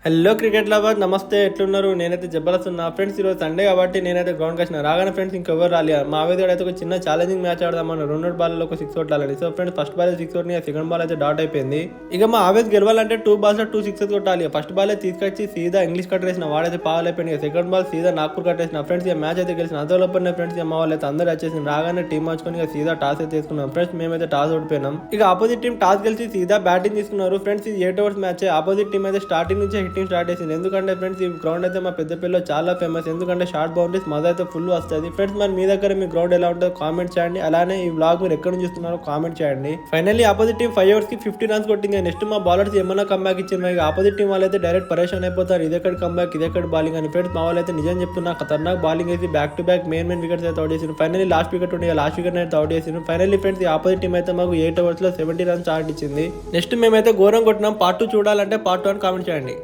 Hello cricket lover నమస్తే, ఎట్లున్నారు? నేనైతే జబర్దస్త్ ఫ్రెండ్స్. ఈరోజు సండే కాబట్టి నేనైతే గ్రౌండ్కి వచ్చిన. రాగానే ఫ్రెండ్స్ ఇంకెవరు రాలి. మా ఆవేదోడు అయితే ఒక చిన్న ఛాలెంజింగ్ మ్యాచ్ ఆడదామన్న 2 బాల్లో ఒక 6 కొట్టాలని. సో ఫ్రెండ్స్, ఫస్ట్ బాల్ 6 కొట్టిన, సెకండ్ బాల్ అయితే డాట్ అయిపోయింది. ఇక మా ఆవేద్ గెలవాలంటే 2 balls 2 6 కొట్టాలి. ఫస్ట్ బాల్ తీసుకొచ్చి సీదా ఇంగ్లీష్ కట్టేసిన, వాడైతే పావులు అయిపోయింది. సెకండ్ బాల్ సీదా నాగ్పూర్ కట్టేసిన. ఫ్రెండ్స్ ఇక మ్యాచ్ అయితే గెలిచిన. అదోలోపడిన ఫ్రెండ్స్ మా వాళ్ళు అయితే అందరూ వచ్చేసి రాగానే టీం మార్చుకొని ఇక సీదా టాస్ అయితే తీసుకున్నాం. ఫ్రెండ్స్ మేమైతే టాస్ ఓడిపోయినాం. ఇక ఆపోజిట్ టీం టాస్ గెలిచి సీదా బ్యాటింగ్ తీసుకున్నారు. ఫ్రెండ్స్ ఇది 8 overs మ్యాచ్. ఆపోజిట్ టీం అయితే స్టార్టింగ్ నుంచి హిట్టింగ్ స్టార్ట్ చేసింది. ఎందుకంటే ఫ్రెండ్స్ ఈ గ్రౌండ్ అయితే మా పెద్దపల్లిలో చాలా ఫేమస్. ఎందుకంటే షార్ట్ బౌండరీస్ మజా అయితే ఫుల్ వస్తుంది. ఫ్రెండ్స్ మరి మీ దగ్గర మీ గ్రౌండ్ ఎలా ఉంటుందో కామెంట్ చేయండి. అలానే ఈ బ్లాగ్ మీరు ఎక్కడ నుంచి చూస్తున్నారో కామెంట్ చేయండి. ఫైనల్లీ ఆపోజిట్ టీం 5 overs కి 50 runs కొట్టింది. నెక్స్ట్ మా బౌలర్స్ ఏమన్నా కంబ్యాక్ ఇచ్చింది. ఇక ఆపోజిట్ టీం వాళ్ళైతే డైరెక్ట్ పరేషాన్ అయిపోతారు. ఇదెక్కడ కంబ్యాక్, ఇదెక్కడ బాలింగ్ అని. ఫ్రెండ్స్ మా వాళ్ళు అయితే నిజం చెప్తున్నా, ఖతర్నాక్ బాలింగ్ వేసి back to back main wickets అయితే అవుట్ చేసింది. ఫైనల్లీ లాస్ట్ వికెట్ ఉండే, లాస్ట్ వికెట్ అయితే అవుట్ చేసింది. ఫైనల్లీ ఫ్రెండ్స్ ఈ ఆపోజిట్ టీం అయితే మాకు 8 overs లో 70 runs స్టార్ట్ ఇచ్చింది. నెక్స్ట్ మేమైతే ఘోరం కొట్టినాం. పార్ట్ 2 చూడాలంటే పార్ట్ 1 కామెంట్ చేయండి.